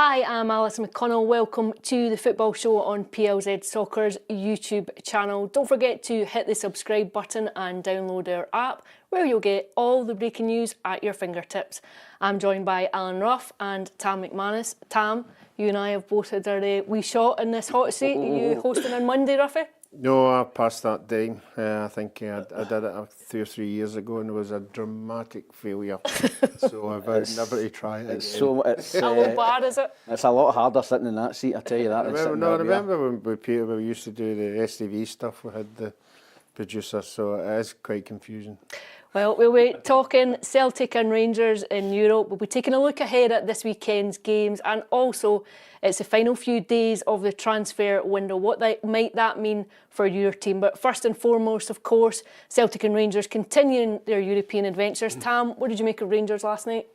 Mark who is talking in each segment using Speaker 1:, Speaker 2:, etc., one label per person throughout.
Speaker 1: Hi, I'm Alison McConnell. Welcome to the Football Show on PLZ Soccer's YouTube channel. Don't forget to hit the subscribe button and download our app, where you'll get all the breaking news at your fingertips. I'm joined by Alan Ruff and Tam McManus. Tam, you and I have both had our wee shot in this hot seat. Are you hosting on Monday, Ruffy?
Speaker 2: No, I passed that day. I think I did it 2 or 3 years ago, and it was a dramatic failure. So I've never to try it again.
Speaker 1: It's a little bad, is it?
Speaker 3: It's a lot harder sitting in that seat, I tell you that.
Speaker 2: I remember when with Peter we used to do the STV stuff. We had the producer, so it is quite confusing.
Speaker 1: Well, we'll be talking Celtic and Rangers in Europe. We'll be taking a look ahead at this weekend's games, and also it's the final few days of the transfer window. What might that mean for your team? But first and foremost, of course, Celtic and Rangers continuing their European adventures. Tam, what did you make of Rangers last night?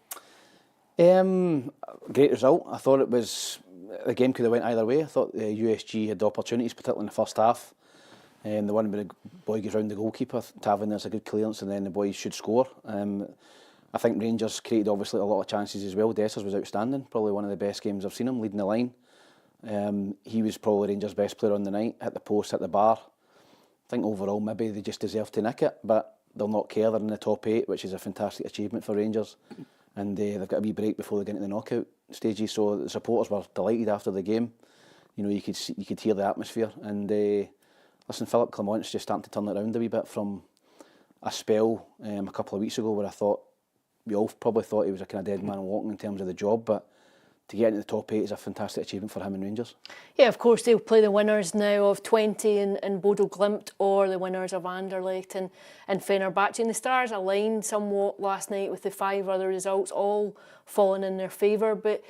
Speaker 3: Great result. I thought the game could have went either way. I thought the USG had the opportunities, particularly in the first half. The one where the boy goes round the goalkeeper, Tavin, there's a good clearance, and then the boys should score. I think Rangers created obviously a lot of chances as well. Dessers was outstanding, probably one of the best games I've seen him, leading the line. He was probably Rangers' best player on the night, hit the post, hit the bar. I think overall maybe they just deserve to nick it, but they'll not care. They're in the top 8, which is a fantastic achievement for Rangers. And they've got a wee break before they get into the knockout stages, so the supporters were delighted after the game. You know, you could hear the atmosphere, and listen, Philippe Clement's just starting to turn it around a wee bit from a spell a couple of weeks ago where I thought, we all probably thought he was a kind of dead man walking in terms of the job, but to get into the top 8 is a fantastic achievement for him and Rangers. Yeah,
Speaker 1: of course, they'll play the winners now of 20 in Bodo Glimt, or the winners of Anderlecht and Fenerbahce. And the stars aligned somewhat last night with the 5 other results, all falling in their favour. But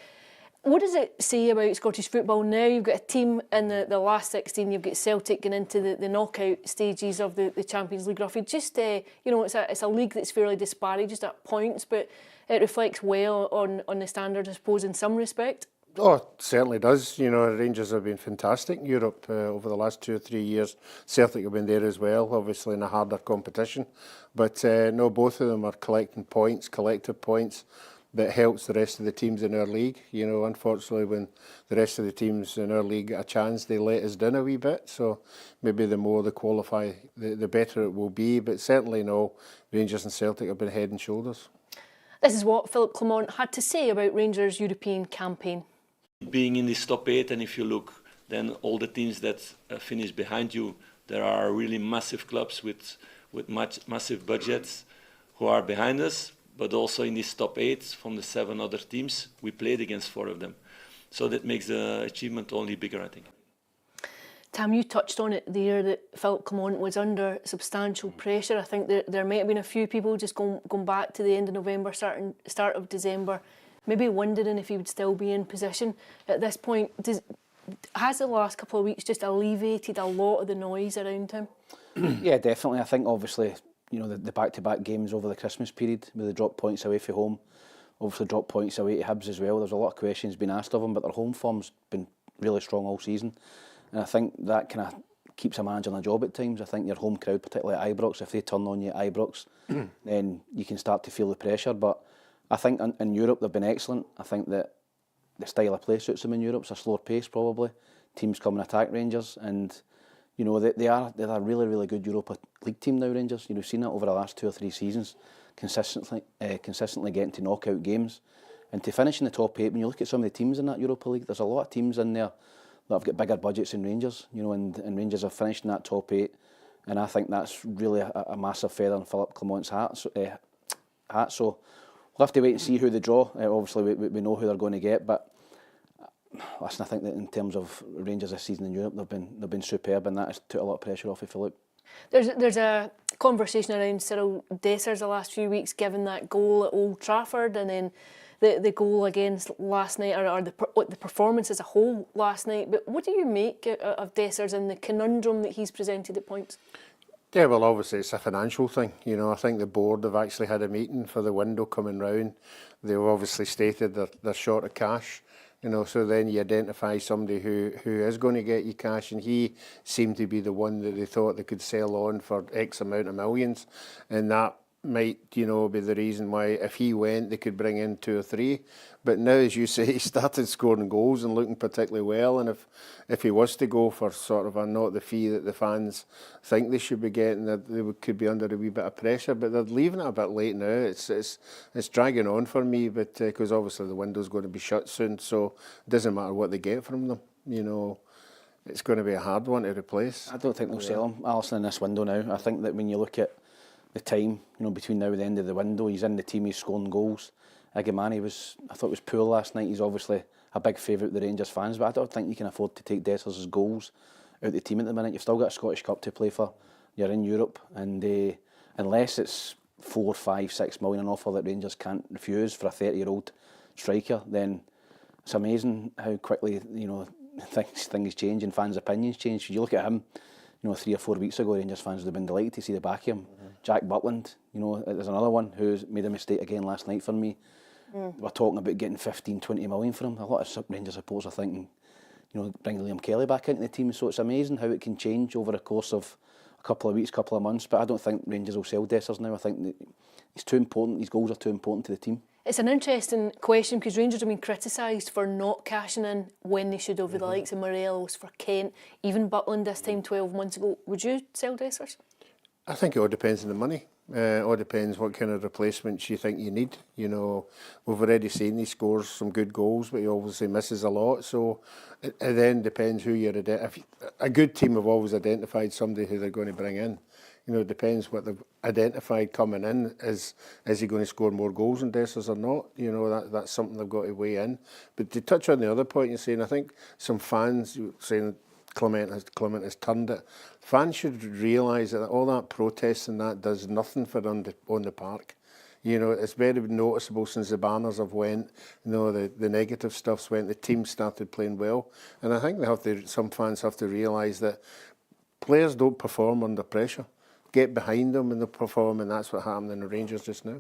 Speaker 1: what does it say about Scottish football now? You've got a team in the last 16, you've got Celtic going into the knockout stages of the Champions League. Ruffy, just, you know, it's a league that's fairly disparate, just at points, but it reflects well on the standards, I suppose, in some respect.
Speaker 2: Oh, it certainly does. You know, Rangers have been fantastic in Europe over the last 2 or 3 years. Celtic have been there as well, obviously in a harder competition. But no, both of them are collecting points, collective points, that helps the rest of the teams in our league. You know, unfortunately, when the rest of the teams in our league get a chance, they let us down a wee bit. So maybe the more they qualify, the better it will be. But certainly, no, Rangers and Celtic have been head and shoulders.
Speaker 1: This is what Philippe Clement had to say about Rangers' European campaign.
Speaker 4: Being in this top 8, and if you look, then all the teams that finish behind you, there are really massive clubs with massive budgets who are behind us. But also in this top 8, from the 7 other teams, we played against 4 of them. So that makes the achievement only bigger, I think.
Speaker 1: Tam, you touched on it there, that Philippe Clement was under substantial pressure. I think there might have been a few people just going back to the end of November, start of December, maybe wondering if he would still be in position at this point. Has the last couple of weeks just alleviated a lot of the noise around him?
Speaker 3: Yeah, definitely. I think obviously, you know, the back-to-back games over the Christmas period, where they dropped points away from home, obviously dropped points away to Hibs as well. There's a lot of questions being asked of them, but their home form's been really strong all season. And I think that kind of keeps a manager on the job at times. I think your home crowd, particularly at Ibrox, if they turn on you at Ibrox, then you can start to feel the pressure. But I think in Europe they've been excellent. I think that the style of play suits them in Europe. It's a slower pace probably. Teams come and attack Rangers, and you know, they're a really, really good Europa League team now, Rangers. You know, seen that over the last 2 or 3 seasons, consistently getting to knockout games. And to finish in the top 8, when you look at some of the teams in that Europa League, there's a lot of teams in there that have got bigger budgets than Rangers, you know, and Rangers have finished in that top 8. And I think that's really a massive feather in Philippe Clement's hat. So we'll have to wait and see who they draw. Obviously, we know who they're going to get, but listen, I think that in terms of Rangers this season in Europe, they've been superb, and that has took a lot of pressure off of Philippe.
Speaker 1: There's a conversation around Cyriel Dessers the last few weeks, given that goal at Old Trafford, and then the goal against last night, or the performance as a whole last night. But what do you make of Dessers and the conundrum that he's presented at points?
Speaker 2: Yeah, well, obviously it's a financial thing. You know, I think the board have actually had a meeting for the window coming round. They've obviously stated that they're short of cash. You know, so then you identify somebody who is going to get you cash, and he seemed to be the one that they thought they could sell on for X amount of millions, and that might, you know, be the reason why if he went they could bring in 2 or 3. But now, as you say, he started scoring goals and looking particularly well, and if he was to go for sort of not the fee that the fans think they should be getting, that they could be under a wee bit of pressure. But they're leaving it a bit late now. It's dragging on for me, but because obviously the window's going to be shut soon, so it doesn't matter what they get from them, you know. It's going to be a hard one to replace.
Speaker 3: I don't think they'll sell him, Alisson, in this window now. I think that when you look at the time, you know, between now and the end of the window, he's in the team, he's scoring goals. Igamani I thought was poor last night. He's obviously a big favourite with the Rangers fans, but I don't think you can afford to take Dessers' goals out of the team at the minute. You've still got a Scottish Cup to play for. You're in Europe, and unless it's 4, 5, 6 million an offer that Rangers can't refuse for a 30-year-old striker, then it's amazing how quickly, you know, things change and fans' opinions change. You look at him, you know, 3 or 4 weeks ago, Rangers fans would have been delighted to see the back of him. Jack Butland, you know, there's another one who's made a mistake again last night for me. We're talking about getting 15, 20 million for him. A lot of Rangers supporters are thinking, you know, bring Liam Kelly back into the team. So it's amazing how it can change over a course of a couple of weeks, couple of months. But I don't think Rangers will sell Dessers now. I think that he's too important. His goals are too important to the team.
Speaker 1: It's an interesting question because Rangers have been criticised for not cashing in when they should have with the likes of Morelos, for Kent, even Butland this time 12 months ago. Would you sell Dessers?
Speaker 2: I think it all depends on the money. It all depends what kind of replacements you think you need. You know, we've already seen he scores some good goals, but he obviously misses a lot. So it then depends who you're. If a good team have always identified somebody who they're going to bring in. You know, it depends what they've identified coming in. Is he going to score more goals than Dessers or not? You know, that's something they've got to weigh in. But to touch on the other point you're saying, I think some fans saying Clement has turned it. Fans should realise that all that protest and that does nothing for on the park. You know, it's very noticeable since the banners have went, you know, the negative stuff's went, the team started playing well. And I think some fans have to realise that players don't perform under pressure. Get behind them and they perform, and that's what happened in the Rangers just now.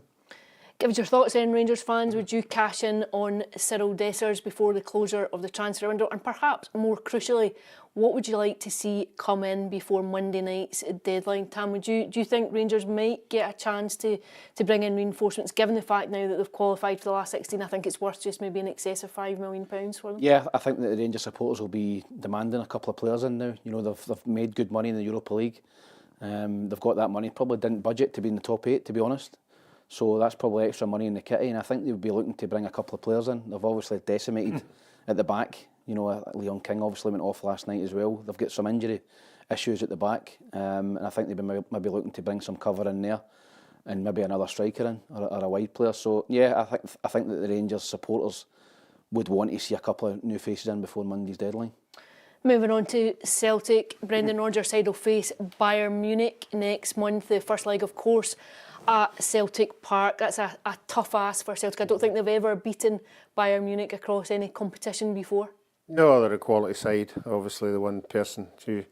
Speaker 1: Give us your thoughts then, Rangers fans. Would you cash in on Cyriel Dessers before the closure of the transfer window? And perhaps more crucially, what would you like to see come in before Monday night's deadline? Tam, do you think Rangers might get a chance to bring in reinforcements, given the fact now that they've qualified for the last 16? I think it's worth just maybe in excess of £5 million for them.
Speaker 3: Yeah, I think that the Rangers supporters will be demanding a couple of players in now. You know, they've made good money in the Europa League. They've got that money, probably didn't budget to be in the top 8, to be honest. So that's probably extra money in the kitty, and I think they would be looking to bring a couple of players in. They've obviously decimated at the back. You know, Leon King obviously went off last night as well. They've got some injury issues at the back, and I think they'd be maybe looking to bring some cover in there, and maybe another striker in or a wide player. So yeah, I think that the Rangers supporters would want to see a couple of new faces in before Monday's deadline.
Speaker 1: Moving on to Celtic, Brendan Rodgers' side will face Bayern Munich next month. The first leg, of course, at Celtic Park. That's a tough ask for Celtic. I don't think they've ever beaten Bayern Munich across any competition before.
Speaker 2: No, they're a quality side. Obviously, the one person who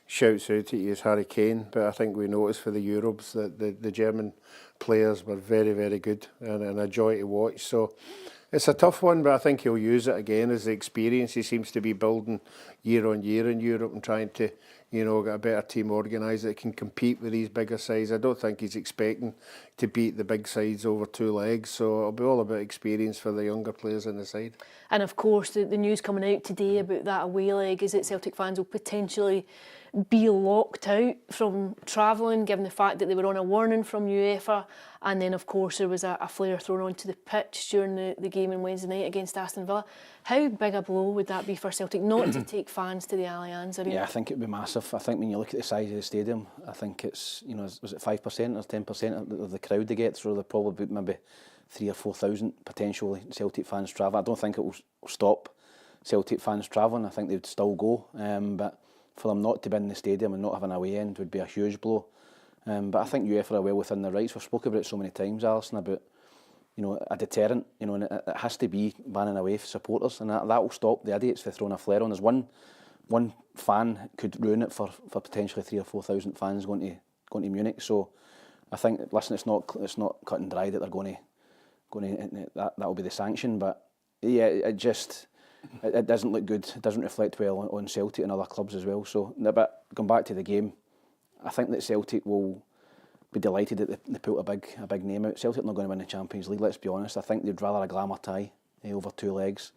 Speaker 2: shouts out at you is Harry Kane, but I think we noticed for the Euros that the German players were very, very good and a joy to watch. So it's a tough one, but I think he'll use it again as the experience he seems to be building year on year in Europe and trying to, you know, get a better team organised that can compete with these bigger sides. I don't think he's expecting to beat the big sides over 2 legs, so it'll be all about experience for the younger players in the side.
Speaker 1: And of course, the news coming out today about that away leg is that Celtic fans will potentially be locked out from travelling, given the fact that they were on a warning from UEFA. And then, of course, there was a flare thrown onto the pitch during the game on Wednesday night against Aston Villa. How big a blow would that be for Celtic not to take fans to the Allianz Arena?
Speaker 3: Yeah, I think it would be massive. I think when you look at the size of the stadium, I think it's, you know, was it 5% or 10% of the crowd they get? So there'll probably be maybe 3,000 or 4,000 potentially Celtic fans travel. I don't think it will stop Celtic fans travelling. I think they would still go, but for them not to be in the stadium and not have an away end would be a huge blow. But I think UEFA are well within their rights. We've spoken about it so many times, Alison, about, you know, a deterrent. You know, and it has to be banning away for supporters, and that will stop the idiots for throwing a flare on. There's one fan could ruin it for potentially 3,000 or 4,000 fans going to Munich. So I think, listen, it's not cut and dry that they're going to that will be the sanction. But yeah, it doesn't look good. It doesn't reflect well on Celtic and other clubs as well. So, but going back to the game, I think that Celtic will be delighted that they put a big name out. Celtic not going to win the Champions League, let's be honest. I think they'd rather a glamour tie over 2 legs.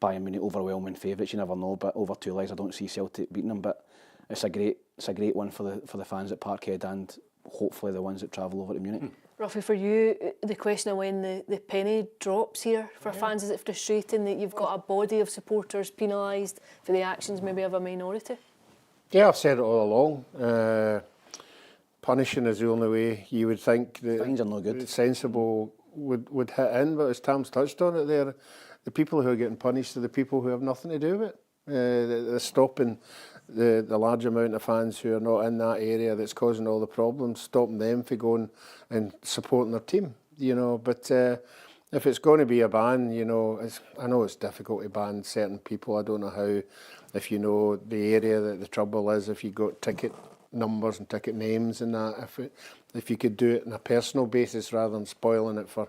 Speaker 3: Bayern Munich overwhelming favourites, you never know, but over 2 legs I don't see Celtic beating them. But it's a great one for the fans at Parkhead and hopefully the ones that travel over to Munich.
Speaker 1: Ruffy, for you, the question of when the penny drops here for fans, is it frustrating that you've got a body of supporters penalised for the actions maybe of a minority?
Speaker 2: Yeah, I've said it all along. Punishing is the only way you would think that
Speaker 3: Fines are no good.
Speaker 2: Sensible would hit in, but as Tam's touched on it there, the people who are getting punished are the people who have nothing to do with it. They're stopping the large amount of fans who are not in that area that's causing all the problems, stopping them from going and supporting their team, you know. But if it's going to be a ban, you know, I know it's difficult to ban certain people. I don't know how, if you know the area that the trouble is, if you got ticket numbers and ticket names and that, if you could do it on a personal basis rather than spoiling it for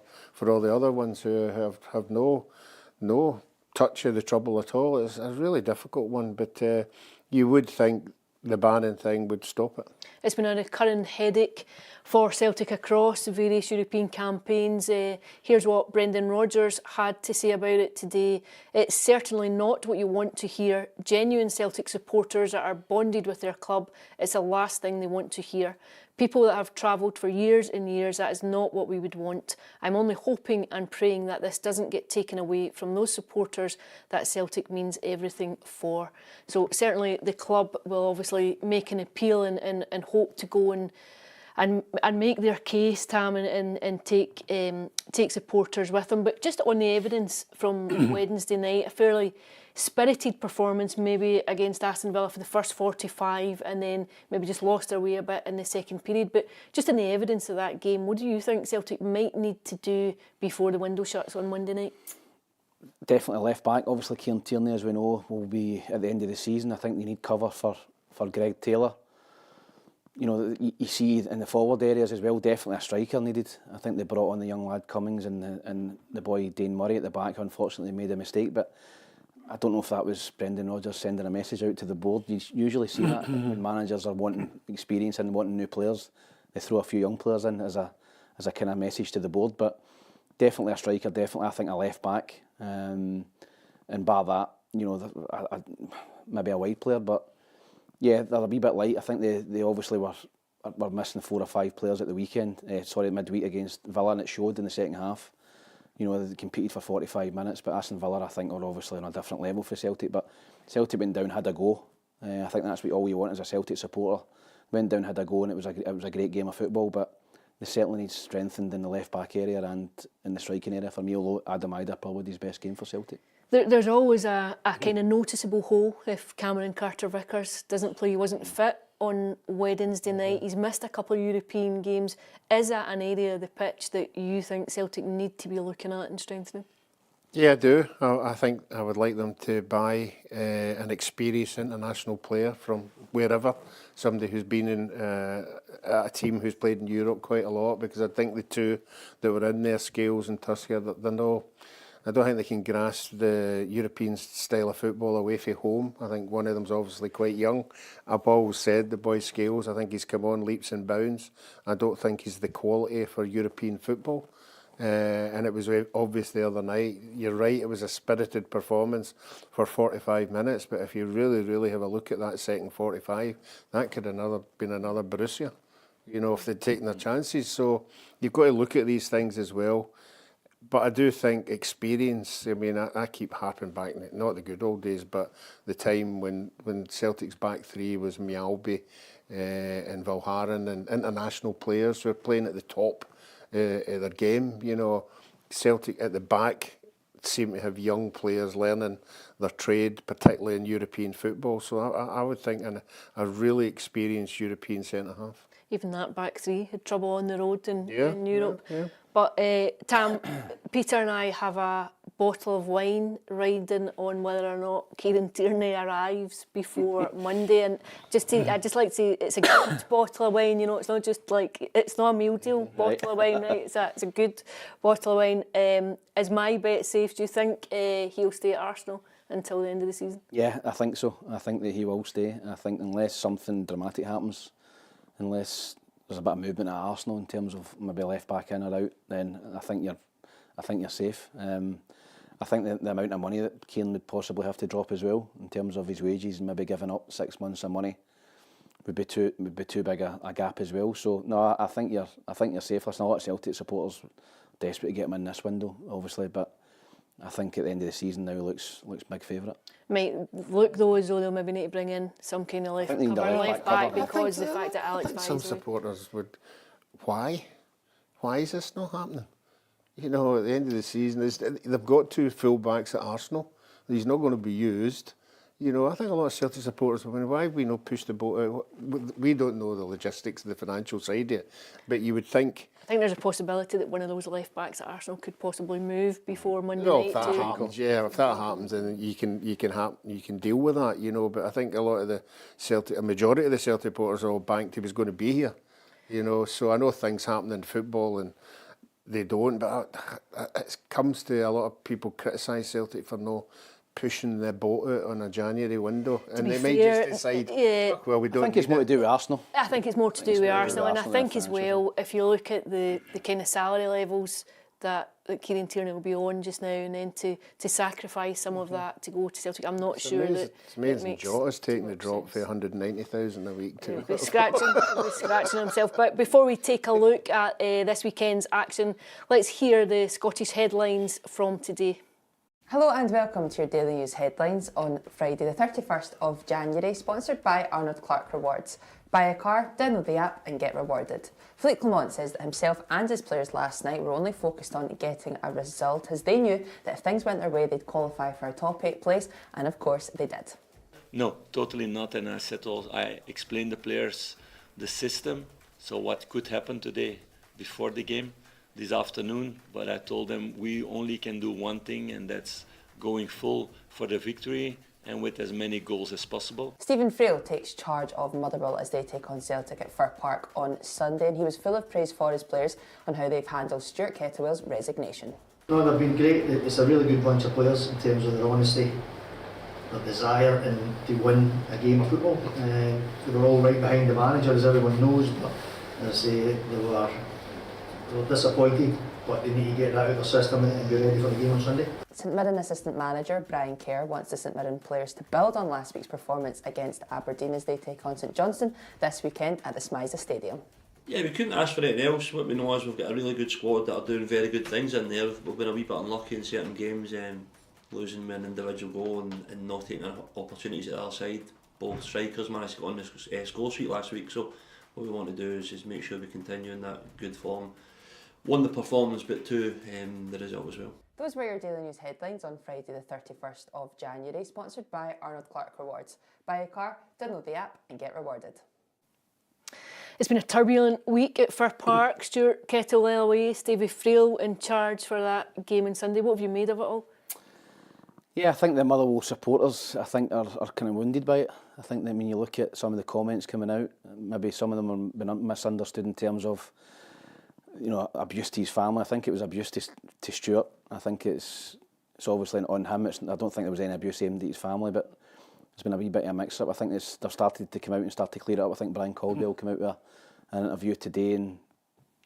Speaker 2: all the other ones who have no touch of the trouble at all. It's a really difficult one, but you would think the banning thing would stop it.
Speaker 1: It's been a recurring headache for Celtic across various European campaigns. Here's what Brendan Rodgers had to say about it today. It's certainly not what you want to hear. Genuine Celtic supporters that are bonded with their club, it's the last thing they want to hear. People that have travelled for years and years, that is not what we would want. I'm only hoping and praying that this doesn't get taken away from those supporters that Celtic means everything for. So certainly the club will obviously make an appeal and hope to go and make their case, Tam, and take supporters with them. But just on the evidence from Wednesday night, a fairly spirited performance maybe against Aston Villa for the first 45 and then maybe just lost their way a bit in the second period. But just in the evidence of that game, what do you think Celtic might need to do before the window shuts on Monday night?
Speaker 3: Definitely left back. Obviously Kieran Tierney, as we know, will be at the end of the season. I think they need cover for Greg Taylor. You know, you see in the forward areas as well, definitely a striker needed. I think they brought on the young lad Cummings and the boy Dane Murray at the back, who unfortunately made a mistake. But I don't know if that was Brendan Rodgers sending a message out to the board. You usually see that when managers are wanting experience and wanting new players, they throw a few young players in as a kind of message to the board. But definitely a striker, definitely I think a left back, and bar that, you know, maybe a wide player. But yeah, they're a wee bit light. I think they obviously were missing 4 or 5 players at the weekend. Midweek against Villa, and it showed in the second half. You know, they competed for 45 minutes, but Aston Villa, I think, are obviously on a different level for Celtic. But Celtic went down, had a go. I think that's all you want as a Celtic supporter. Went down, had a go, and it was a great game of football. But they certainly need strengthened in the left back area and in the striking area for me. Although Adam Ider probably his best game for Celtic.
Speaker 1: There's always a kind of noticeable hole if Cameron Carter-Vickers doesn't play. He wasn't fit on Wednesday night. He's missed a couple of European games. Is that an area of the pitch that you think Celtic need to be looking at and strengthening?
Speaker 2: Yeah, I do. I think I would like them to buy an experienced international player from wherever, somebody who's been in a team who's played in Europe quite a lot, because I think the two that were in there, Scales and Tusker, they're no... I don't think they can grasp the European style of football away from home. I think one of them's obviously quite young. I've always said the boy Scales, I think he's come on leaps and bounds. I don't think he's the quality for European football. And it was obvious the other night. You're right, it was a spirited performance for 45 minutes, but if you really, really have a look at that second 45, that could have been another Borussia, you know, if they'd taken their chances. So you've got to look at these things as well. But I do think experience, I mean, I keep harping back, not the good old days, but the time when Celtic's back three was Mjällby and Valharan and international players who were playing at the top of their game. You know, Celtic at the back seem to have young players learning their trade, particularly in European football. So I would think a really experienced European centre-half.
Speaker 1: Even that back three had trouble on the road in Europe.
Speaker 2: Yeah.
Speaker 1: But Tam, Peter and I have a bottle of wine riding on whether or not Kieran Tierney arrives before Monday. And I'd just like to say it's a good bottle of wine. You know, it's not just like, it's not a meal deal bottle of wine, right? It's a good bottle of wine. Is my bet safe? Do you think he'll stay at Arsenal until the end of the season?
Speaker 3: Yeah, I think so. I think that he will stay. I think unless something dramatic happens, unless there's a bit of movement at Arsenal in terms of maybe left back in or out, then I think you're safe. I think the amount of money that Kieran would possibly have to drop as well in terms of his wages and maybe giving up 6 months of money would be too big a gap as well. So no, I think you're safe. Listen, a lot of Celtic supporters desperate to get him in this window, obviously, but I think at the end of the season now looks big favourite.
Speaker 1: Might look though as though they'll maybe need to bring in some kind of left back because the fact that Alex
Speaker 2: some supporters would. Why is this not happening? You know, at the end of the season, they've got 2 full-backs at Arsenal. He's not going to be used. You know, I think a lot of Celtic supporters are wondering, why have we not pushed the boat out? We don't know the logistics, the financial side yet, but you would think...
Speaker 1: I think there's a possibility that one of those left-backs at Arsenal could possibly move before Monday
Speaker 2: no,
Speaker 1: night.
Speaker 2: if that happens, yeah, if that happens, then you can deal with that, you know, but I think a majority of the Celtic supporters are all banked he was going to be here, you know, so I know things happen in football and they don't, but it comes to a lot of people criticise Celtic for no pushing the boat out on a January window, and they might just decide, well, we don't.
Speaker 3: I think it's more to do with Arsenal.
Speaker 1: I think it's more to do with Arsenal, and I think as well, if you look at the kind of salary levels that Kieran Tierney will be on just now, and then to sacrifice some of that to go to Celtic, I'm not sure that
Speaker 2: it's amazing. Jota's taking the drop for 190,000 a week too.
Speaker 1: He's scratching himself. But before we take a look at this weekend's action, let's hear the Scottish headlines from today.
Speaker 5: Hello and welcome to your Daily News headlines on Friday the 31st of January, sponsored by Arnold Clark Rewards. Buy a car, download the app and get rewarded. Philippe Clement says that himself and his players last night were only focused on getting a result, as they knew that if things went their way they'd qualify for a top 8 place, and of course they did.
Speaker 4: No, totally not, and I explained the players the system, so what could happen today before the game. This afternoon, but I told them we only can do one thing, and that's going full for the victory and with as many goals as possible.
Speaker 5: Stephen Frail takes charge of Motherwell as they take on Celtic at Fir Park on Sunday, and he was full of praise for his players on how they've handled Stuart Kettlewell's resignation.
Speaker 6: No, they've been great. It's a really good bunch of players in terms of their honesty, their desire and to win a game of football. They were all right behind the manager, as everyone knows, but as I say, they were disappointed, but they need to get that out of their system and be ready for the game on Sunday.
Speaker 5: St Mirren assistant manager Brian Kerr wants the St Mirren players to build on last week's performance against Aberdeen as they take on St Johnstone this weekend at the Smiza Stadium.
Speaker 7: Yeah, we couldn't ask for anything else. What we know is we've got a really good squad that are doing very good things in there. We've been a wee bit unlucky in certain games, losing an individual goal and not taking our opportunities at our side. Both strikers managed to get on the score sheet last week, so what we want to do is just make sure we continue in that good form. One, the performance, but two, the result as well.
Speaker 5: Those were your Daily News headlines on Friday the 31st of January, sponsored by Arnold Clark Rewards. Buy a car, download the app and get rewarded.
Speaker 1: It's been a turbulent week at Fir Park. Stuart Kettlewell away, Stevie Frail in charge for that game on Sunday. What have you made of it all?
Speaker 3: Yeah, I think the Motherwell supporters, I think, are kind of wounded by it. I think that when you look at some of the comments coming out, maybe some of them are been misunderstood in terms of, you know, abuse to his family. I think it was abuse to Stuart. I think it's obviously on him. I don't think there was any abuse aimed at his family, but there's been a wee bit of a mix-up. I think they've started to come out and start to clear it up. I think Brian Caldwell came out with an interview today and,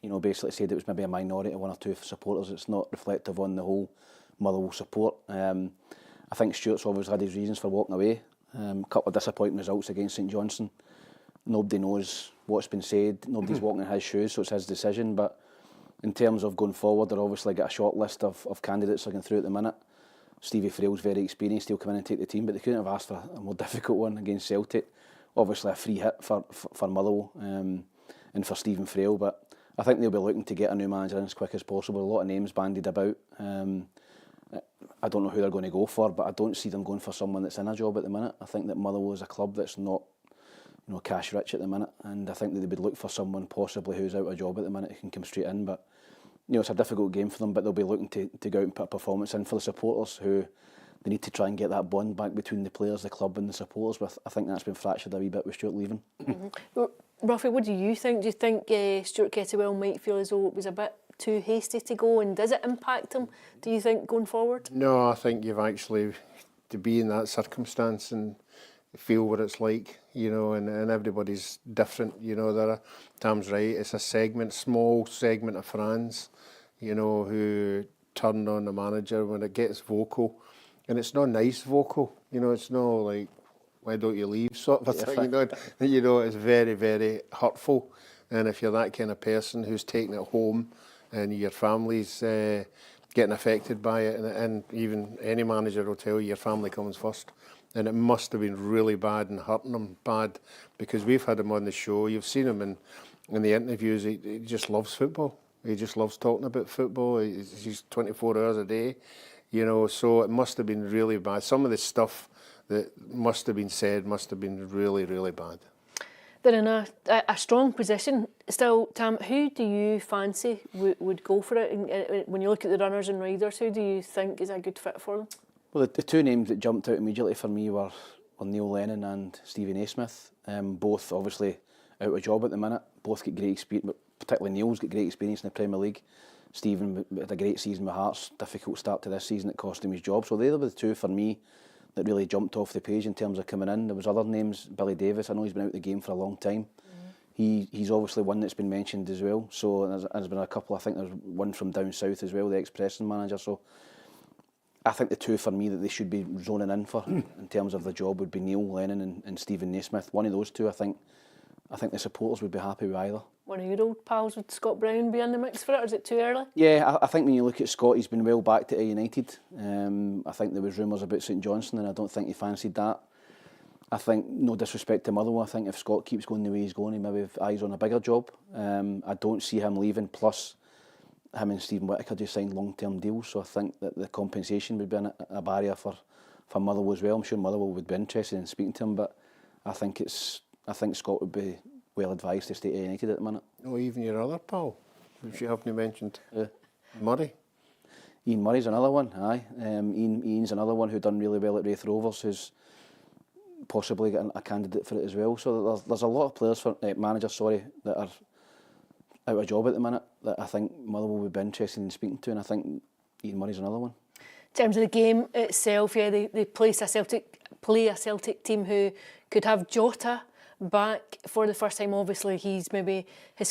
Speaker 3: you know, basically said it was maybe a minority, 1 or 2 supporters. It's not reflective on the whole Motherwell support. I think Stuart's obviously had his reasons for walking away. A couple of disappointing results against St Johnstone. Nobody knows what's been said. Nobody's walking in his shoes, so it's his decision. But in terms of going forward, they're obviously got a short list of candidates looking through at the minute. Stevie Frail's very experienced. He'll come in and take the team, but they couldn't have asked for a more difficult one against Celtic. Obviously a free hit for Motherwell and for Stephen Frail, but I think they'll be looking to get a new manager in as quick as possible. A lot of names bandied about. I don't know who they're going to go for, but I don't see them going for someone that's in a job at the minute. I think that Motherwell is a club that's not, you know, cash rich at the minute, and I think that they would look for someone possibly who's out of a job at the minute who can come straight in. But you know, it's a difficult game for them, but they'll be looking to go out and put a performance in for the supporters, who they need to try and get that bond back between the players, the club and the supporters. But I think that's been fractured a wee bit with Stuart leaving.
Speaker 1: Ruffy, what do you think? Do you think Stuart Kettlewell might feel as though it was a bit too hasty to go, and does it impact him, do you think, going forward?
Speaker 2: No, I think you've actually, to be in that circumstance and feel what it's like, you know, and everybody's different, you know. Tom's right, it's a small segment of fans, you know, who turn on the manager when it gets vocal, and it's not nice vocal, you know, it's not like, why don't you leave sort of a thing, you know, it's very, very hurtful. And if you're that kind of person who's taking it home and your family's getting affected by it, and even any manager will tell you your family comes first. And it must have been really bad and hurting him bad, because we've had him on the show, you've seen him in the interviews, he just loves football. He just loves talking about football. He's 24 hours a day, you know, so it must have been really bad. Some of the stuff that must have been said must have been really, really bad.
Speaker 1: They're in a strong position still. Tam, who do you fancy would go for it? And when you look at the runners and riders, who do you think is a good fit for them?
Speaker 3: Well, the two names that jumped out immediately for me were Neil Lennon and Stevie Naismith. Both obviously out of job at the minute. Both get great experience, but particularly Neil's got great experience in the Premier League. Stephen had a great season with Hearts. Difficult start to this season that cost him his job. So they were the two for me that really jumped off the page in terms of coming in. There was other names, Billy Davis, I know he's been out of the game for a long time. He's obviously one that's been mentioned as well. So there's been a couple, I think there's one from down south as well, the ex-Preston manager. So I think the two for me that they should be zoning in for in terms of the job would be Neil Lennon and Stephen Naismith. One of those two, I think the supporters would be happy with either.
Speaker 1: One of your old pals, would Scott Brown be in the mix for it, or is it too early?
Speaker 3: Yeah, I think when you look at Scott, he's been well backed at United. I think there was rumours about St Johnstone, and I don't think he fancied that. I think, no disrespect to Motherwell, I think if Scott keeps going the way he's going, he maybe have eyes on a bigger job. I don't see him leaving, plus him and Stephen Whittaker just signed long-term deals, so I think that the compensation would be a barrier for Motherwell as well. I'm sure Motherwell would be interested in speaking to him, but I think Scott would be well advised to stay at United at the minute.
Speaker 2: Oh, even your other pal, which you haven't mentioned, Murray.
Speaker 3: Ian Murray's another one, aye. Ian's another one who done really well at Wraith Rovers, who's possibly getting a candidate for it as well. So there's a lot of players, managers, that are out of job at the minute that I think Motherwell would be interested in speaking to, and I think Ian Murray's another one.
Speaker 1: In terms of the game itself, yeah, they play a Celtic team who could have Jota back for the first time. Obviously, his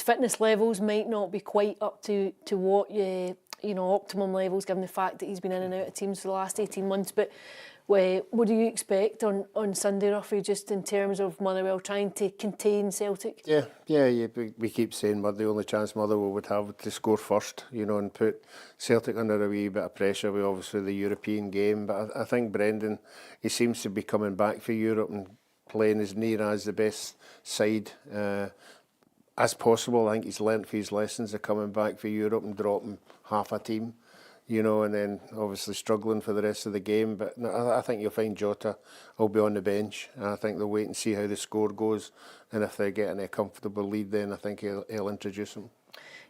Speaker 1: fitness levels might not be quite up to what optimum levels, given the fact that he's been in and out of teams for the last 18 months. But what do you expect on Sunday, Ruffy, just in terms of Motherwell trying to contain Celtic? Yeah.
Speaker 2: We keep saying the only chance Motherwell would have to score first, you know, and put Celtic under a wee bit of pressure with obviously the European game. But I think Brendan, he seems to be coming back for Europe and playing as near as the best side as possible. I think he's learnt for his lessons of coming back for Europe and dropping half a team, you know, and then obviously struggling for the rest of the game. But no, I think you'll find Jota will be on the bench. I think they'll wait and see how the score goes, and if they get in a comfortable lead, then I think he'll introduce him.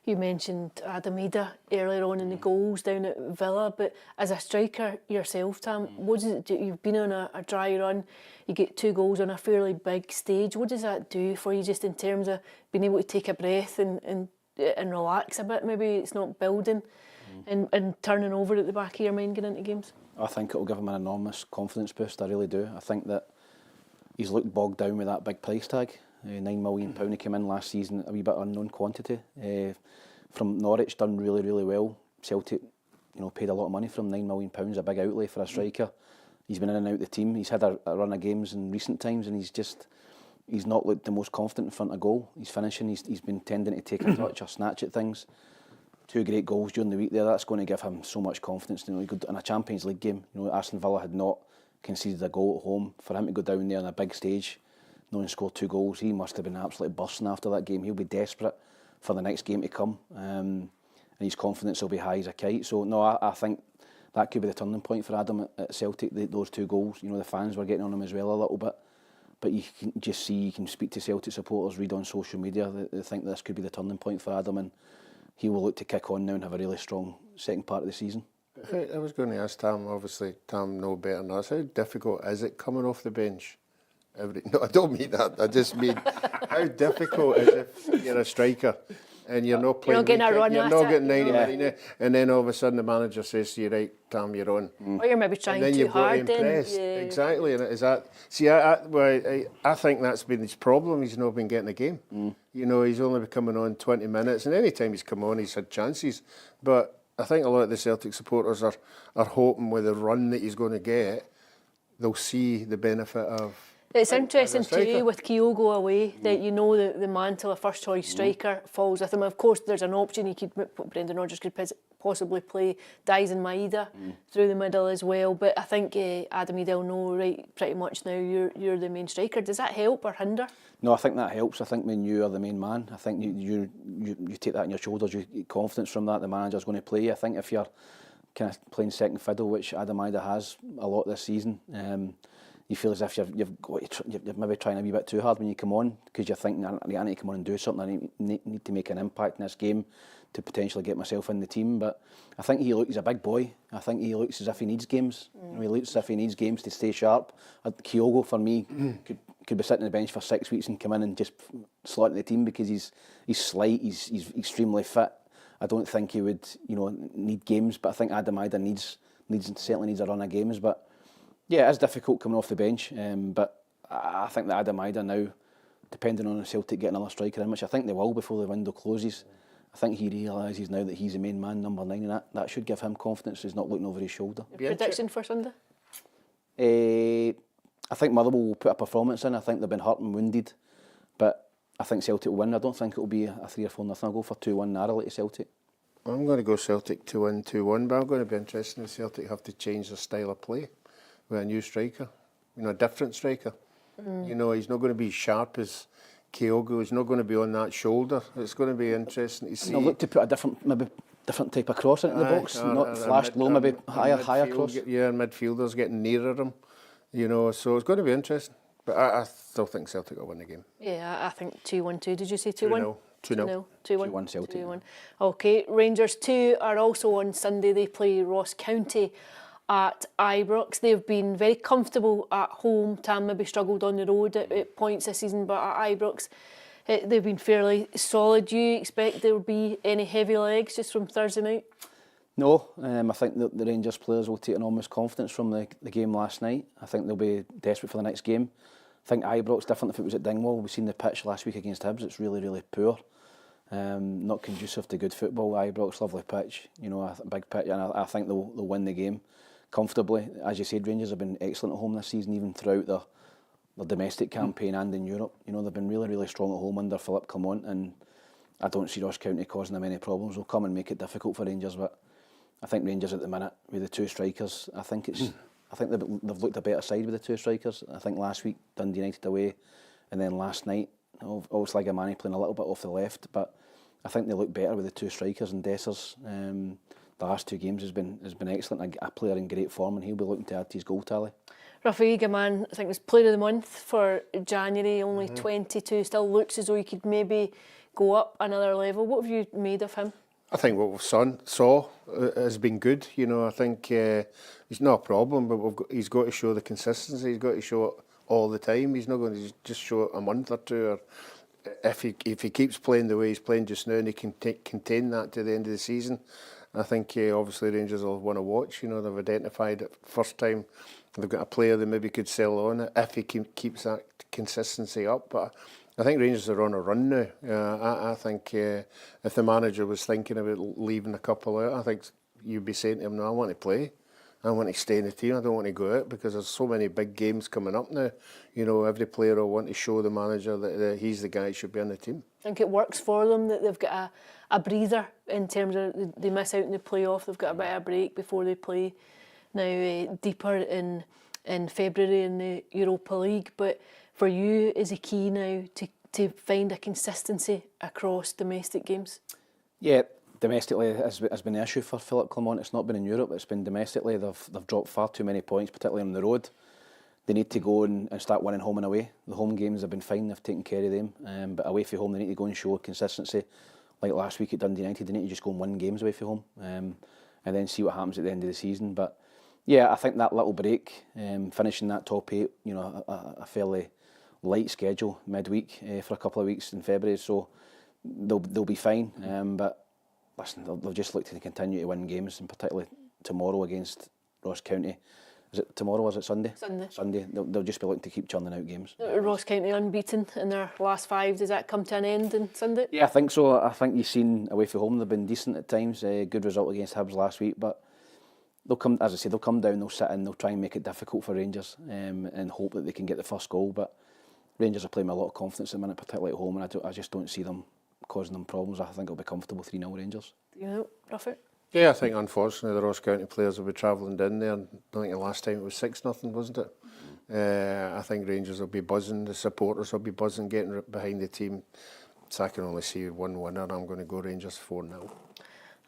Speaker 1: You mentioned Adam Ida earlier on in the goals down at Villa, but as a striker yourself, Tam, what does it do? You've been on a dry run, you get 2 goals on a fairly big stage. What does that do for you, just in terms of being able to take a breath and relax a bit? Maybe it's not building and turning over at the back of your mind going into games.
Speaker 3: I think it will give him an enormous confidence boost, I really do. I think that he's looked bogged down with that big price tag. £9 million he came in last season, a wee bit unknown quantity. From Norwich, done really, really well. Celtic, paid a lot of money for him, £9 million, a big outlay for a striker. He's been in and out of the team. He's had a run of games in recent times, and he's not looked the most confident in front of goal. He's finishing. He's been tending to take a touch or snatch at things. 2 great goals during the week there. That's going to give him so much confidence. He could, in a Champions League game, Aston Villa had not conceded a goal at home. For him to go down there on a big stage, and score 2 goals, he must have been absolutely bursting after that game. He'll be desperate for the next game to come, and his confidence will be high as a kite. So no, I think that could be the turning point for Adam at Celtic. Those 2 goals, the fans were getting on him as well a little bit, but you can just see, you can speak to Celtic supporters, read on social media, they think this could be the turning point for Adam, and he will look to kick on now and have a really strong second part of the season.
Speaker 2: I was going to ask Tam, obviously Tam know better than us, how difficult is it coming off the bench? No, I don't mean that. I just mean, how difficult is it if you're a striker and you're not playing.
Speaker 1: getting a run
Speaker 2: You're
Speaker 1: at
Speaker 2: not
Speaker 1: it,
Speaker 2: getting 90
Speaker 1: you know.
Speaker 2: minutes, and then all of a sudden the manager says to you, right, Tam, you're on.
Speaker 1: Or you're maybe trying
Speaker 2: And then
Speaker 1: too
Speaker 2: you've got
Speaker 1: hard
Speaker 2: to impress. Exactly, and is that? See, I think that's been his problem. He's not been getting a game. You know, he's only been coming on 20 minutes, and any time he's come on, he's had chances. But I think a lot of the Celtic supporters are hoping with the run that he's going to get, they'll see the benefit of.
Speaker 1: It's interesting
Speaker 2: as a striker.
Speaker 1: too with Kyogo away that you know that the mantle of first choice striker falls with him. Of course, there's an option he could Brendan Rodgers could possibly play Dies and Maeda through the middle as well. But I think Adam Edel know right pretty much now you're the main striker. Does that help or hinder?
Speaker 3: No, I think that helps. I think when you are the main man, I think you take that on your shoulders. You get confidence from that. The manager's going to play you. I think if you're kind of playing second fiddle, which Adam Maeda has a lot this season. You feel as if you're maybe trying a wee bit too hard when you come on because you're thinking, I need to come on and do something. I need to make an impact in this game to potentially get myself in the team. But I think he's a big boy. I think he looks as if he needs games. He looks as if he needs games to stay sharp. Kyogo, for me, could be sitting on the bench for 6 weeks and come in and just slot in the team because he's slight, he's extremely fit. I don't think he would, need games, but I think Adam Maeda certainly needs a run of games. But yeah, it's difficult coming off the bench, but I think that Adam Maeda now, depending on Celtic getting another striker in, which I think they will before the window closes, I think he realises now that he's the main man, number 9, and that should give him confidence. He's not looking over his shoulder.
Speaker 1: Prediction for Sunday?
Speaker 3: I think Motherwell will put a performance in. I think they've been hurt and wounded, but I think Celtic will win. I don't think it will be a 3 or 4 nothing. I'll go for 2-1 narrowly to Celtic.
Speaker 2: I'm going to go Celtic to win 2-1, but I'm going to be interested if Celtic have to change their style of play with a new striker, a different striker. He's not going to be sharp as Kyogo. He's not going to be on that shoulder. It's going to be interesting to see.
Speaker 3: Look to put a different type of cross into the box, not flashed low, maybe higher cross.
Speaker 2: Yeah, midfielders getting nearer him. So it's going to be interesting. But I still think Celtic will win the game.
Speaker 1: Yeah, I think 2-1-2. Did you say 2-1?
Speaker 2: 2-0.
Speaker 3: 2-1 Celtic.
Speaker 1: 2-1. Okay, Rangers 2 are also on Sunday. They play Ross County at Ibrox. They've been very comfortable at home. Tam maybe struggled on the road at points this season, but at Ibrox they've been fairly solid. Do you expect there will be any heavy legs just from Thursday night?
Speaker 3: No, I think that the Rangers players will take enormous confidence from the game last night. I think they'll be desperate for the next game. I think Ibrox, different if it was at Dingwall. We've seen the pitch last week against Hibs. It's really, really poor. Not conducive to good football. Ibrox, lovely pitch, a big pitch, and I think they'll win the game comfortably. As you said, Rangers have been excellent at home this season, even throughout their domestic campaign and in Europe. They've been really, really strong at home under Philippe Clement, and I don't see Ross County causing them any problems. They'll come and make it difficult for Rangers, but I think Rangers at the minute with the 2 strikers, I think they've looked a better side with the 2 strikers. I think last week Dundee United away, and then last night obviously Gamani playing a little bit off the left, but I think they look better with the 2 strikers, and Dessers the last 2 games has been excellent. A player in great form, and he'll be looking to add to his goal tally.
Speaker 1: Rafael Gaman, I think, was Player of the Month for January, only 22. Still looks as though he could maybe go up another level. What have you made of him?
Speaker 2: I think what we've saw has been good. I think he's not a problem, but he's got to show the consistency. He's got to show it all the time. He's not going to just show it a month or 2. Or if he keeps playing the way he's playing just now and he can contain that to the end of the season, I think obviously Rangers will want to watch. They've identified it first time. They've got a player that maybe could sell on if he keeps that consistency up. But I think Rangers are on a run now. I think if the manager was thinking about leaving a couple out, I think you'd be saying to him, no, I want to play. I want to stay in the team. I don't want to go out because there's so many big games coming up now. Every player will want to show the manager that he's the guy who should be on the team.
Speaker 1: I think it works for them that they've got a breather in terms of they miss out in the playoff. They've got a bit of a break before they play now deeper in February in the Europa League. But for you, is it key now to find a consistency across domestic games? Yeah,
Speaker 3: domestically has been the issue for Philippe Clement. It's not been in Europe, it's been domestically. They've dropped far too many points, particularly on the road. They need to go and start winning home and away. The home games have been fine, they've taken care of them. But away from home, they need to go and show consistency. Like last week at Dundee United, they need to just go and win games away from home and then see what happens at the end of the season. But yeah, I think that little break, finishing that top 8, a fairly light schedule midweek for a couple of weeks in February. So they'll be fine. But listen, they'll just look to continue to win games, and particularly tomorrow against Ross County. Is it tomorrow or is it Sunday? Sunday. They'll just be looking to keep churning out games.
Speaker 1: Ross County unbeaten in their last 5. Does that come to an end on Sunday?
Speaker 3: Yeah, I think so. I think you've seen away from home they've been decent at times. Good result against Hibs last week, but they'll come, as I say, they'll come down, they'll sit in, they'll try and make it difficult for Rangers and hope that they can get the first goal. But Rangers are playing with a lot of confidence at the minute, particularly at home, and I just don't see them causing them problems. I think it'll be comfortable 3-0 Rangers.
Speaker 1: You know, Rufford?
Speaker 2: Yeah, I think unfortunately the Ross County players will be travelling down there. I think the last time it was 6-0, wasn't it? I think Rangers will be buzzing, the supporters will be buzzing, getting behind the team. So I can only see one winner. I'm going to go Rangers 4-0.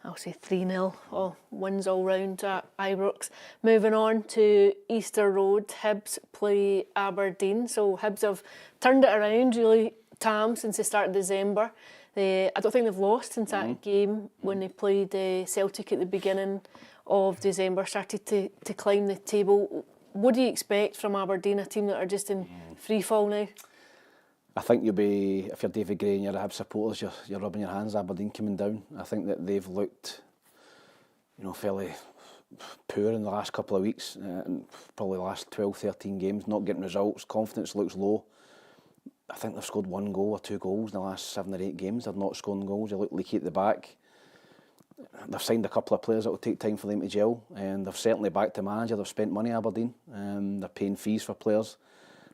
Speaker 1: I'll say 3-0. Wins all round at Ibrox. Moving on to Easter Road, Hibs play Aberdeen. So Hibs have turned it around, really, Tam, since the start of December. I don't think they've lost since that game when they played Celtic at the beginning of December, started to climb the table. What do you expect from Aberdeen, a team that are just in free fall now?
Speaker 3: I think you'll be, if you're David Gray and you're a Hibs supporters, you're rubbing your hands, Aberdeen coming down. I think that they've looked, fairly poor in the last couple of weeks, and probably the last 12, 13 games, not getting results. Confidence looks low. I think they've scored 1 goal or 2 goals in the last 7 or 8 games. They're not scoring goals. They look leaky at the back. They've signed a couple of players that will take time for them to gel, and they've certainly backed the manager. They've spent money, Aberdeen. They're paying fees for players.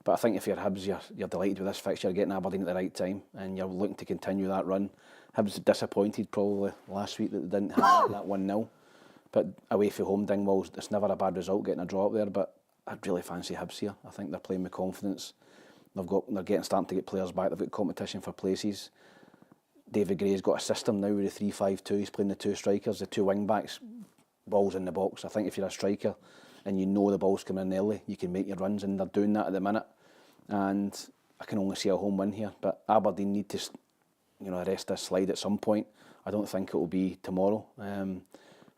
Speaker 3: But I think if you're Hibs, you're delighted with this fixture, you're getting Aberdeen at the right time, and you're looking to continue that run. Hibs are disappointed probably last week that they didn't have that 1-0. But away from home, Dingwall's, it's never a bad result getting a draw up there, but I'd really fancy Hibs here. I think they're playing with confidence. They're starting to get players back. They've got competition for places. David Gray's got a system now with the 3-5-2. He's playing the 2 strikers, the 2 wing backs, balls in the box. I think if you're a striker and you know the ball's coming in early, you can make your runs, and they're doing that at the minute. And I can only see a home win here. But Aberdeen need to, arrest this slide at some point. I don't think it will be tomorrow.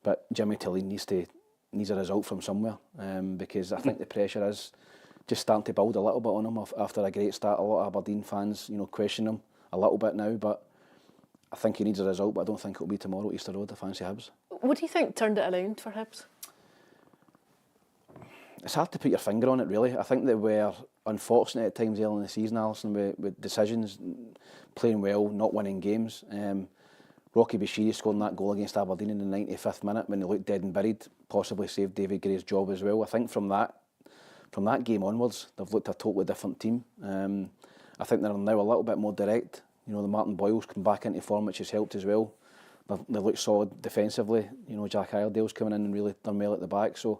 Speaker 3: But Jimmy Tilleen needs a result from somewhere, because I think the pressure is just starting to build a little bit on him after a great start. A lot of Aberdeen fans, question him a little bit now, but I think he needs a result, but I don't think it'll be tomorrow at Easter Road. I fancy Hibs.
Speaker 1: What do you think turned it around for Hibs?
Speaker 3: It's hard to put your finger on it, really. I think they were unfortunate at times early in the season, Alison, with decisions, playing well, not winning games. Rocky Bashiri scoring that goal against Aberdeen in the 95th minute when they looked dead and buried, possibly saved David Gray's job as well. I think from that game onwards, they've looked a totally different team. I think they're now a little bit more direct. The Martin Boyle's come back into form, which has helped as well. They look solid defensively. Jack Iredale's coming in and really done well at the back. So,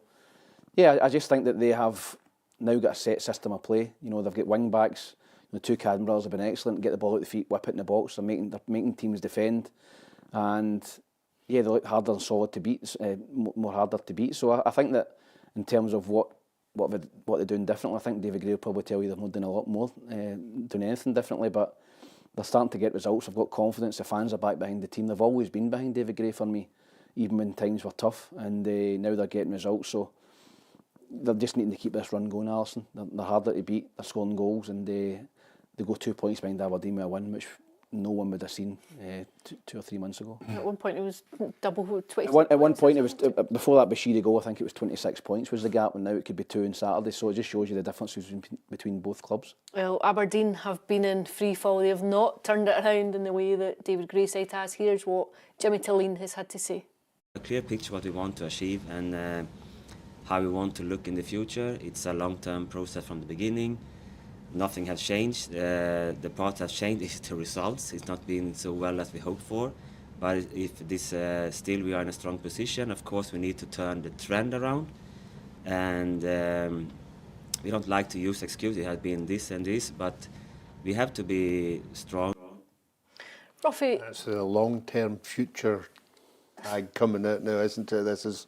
Speaker 3: yeah, I just think that they have now got a set system of play. They've got wing backs. The 2 Cadden brothers have been excellent. Get the ball at the feet, whip it in the box. They're making teams defend, and yeah, they look harder and solid to beat, more harder to beat. So I think that in terms of what they're doing differently, I think David Gray will probably tell you they've not done a lot more, doing anything differently, but they're starting to get results. They've got confidence. The fans are back behind the team. They've always been behind David Gray for me, even when times were tough, and now they're getting results. So they're just needing to keep this run going, Alison. They're harder to beat. They're scoring goals, and they go 2 points behind Aberdeen with a win, which no one would have seen 2 or 3 months ago.
Speaker 1: At one point it was double 20.
Speaker 3: At one point it was, before that Bashiri goal, I think it was 26 points was the gap, and now it could be 2 on Saturday, so it just shows you the differences between both clubs.
Speaker 1: Well, Aberdeen have been in free fall. They have not turned it around in the way that David Gray said has. Here's what Jimmy Tilleen has had to say.
Speaker 8: A clear picture what we want to achieve and how we want to look in the future. It's a long-term process from the beginning. Nothing has changed. The part that's changed is the results. It's not been so well as we hoped for. But if this still we are in a strong position, of course we need to turn the trend around. And we don't like to use excuses. It has been this and this, but we have to be strong.
Speaker 1: Ruffy.
Speaker 2: That's the long-term future coming out now, isn't it? This is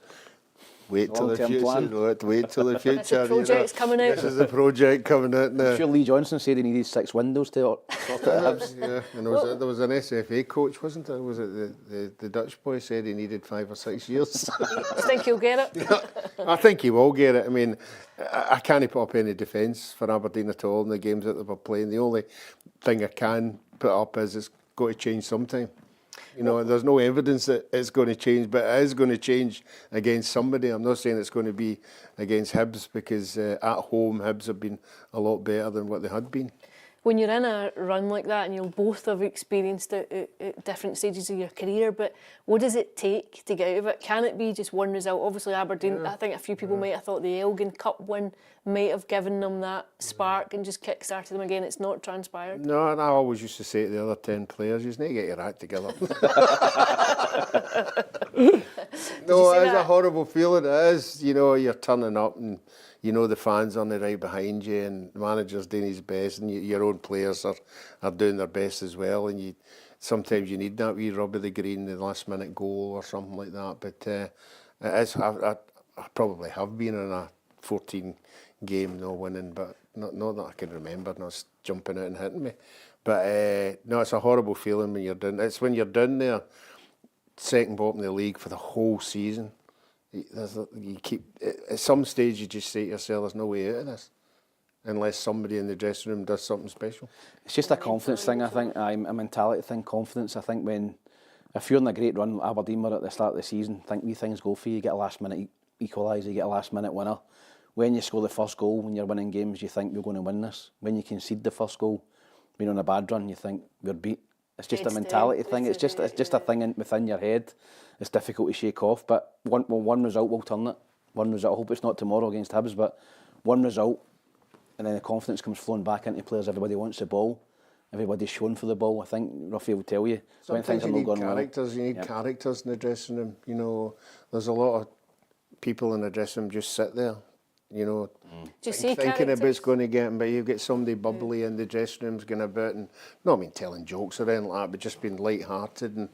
Speaker 2: wait till the future. Wait till the future.
Speaker 1: This is project's coming out.
Speaker 2: This is the project coming out now.
Speaker 3: I'm sure Lee Johnson said he needed 6 windows to sort it out.
Speaker 2: Yeah, and there was an SFA coach, wasn't there? Was it the Dutch boy said he needed 5 or 6 years?
Speaker 1: You think he'll get it?
Speaker 2: I think he will get it. I mean, I can't put up any defence for Aberdeen at all in the games that they were playing. The only thing I can put up is got to change sometime. You know, there's no evidence that it's going to change, but it is going to change against somebody. I'm not saying it's going to be against Hibs, because at home Hibs have been a lot better than what they had been.
Speaker 1: When you're in a run like that, and you'll both have experienced it at different stages of your career, but what does it take to get out of it? Can it be just one result? Obviously Aberdeen, I think a few people might have thought the Elgin Cup win might have given them that spark and just kick-started them again. It's not transpired.
Speaker 2: No, and I always used to say to the other 10 players, you just need to get your act together. No, it is a horrible feeling. It is, you know, you're turning up and you know the fans aren't right behind you, and the manager's doing his best, and your own players are doing their best as well, and sometimes you need that wee rub of the green, the last minute goal or something like that. But it is, I probably have been in a 14 game no winning, but not that I can remember, not jumping out and hitting me. But no, it's a horrible feeling when you're down. It's when you're down there, second bottom of the league for the whole season. You keep at some stage you just say to yourself, there's no way out of this unless somebody in the dressing room does something special.
Speaker 3: It's just a confidence thing, I think. A mentality thing, confidence. I think if you're in a great run, Aberdeen were at the start of the season, I think wee things go for you. You get a last minute equaliser, you get a last minute winner. When you score the first goal, when you're winning games, you think you're going to win this. When you concede the first goal, when you're on a bad run, you think we're beat. It's just a mentality thing. It's just a thing within your head. It's difficult to shake off. But one result will turn it. One result. I hope it's not tomorrow against Hibs, but one result, and then the confidence comes flowing back into players. Everybody wants the ball. Everybody's showing for the ball. I think Ruffy will tell you when things are not going well.
Speaker 2: You need characters in the dressing room. You know, there's a lot of people in the dressing room just sit there. You know, thinking about it's going to get him, but you've got somebody bubbly in the dressing rooms going about, and not telling jokes or anything like that, but just being light-hearted, and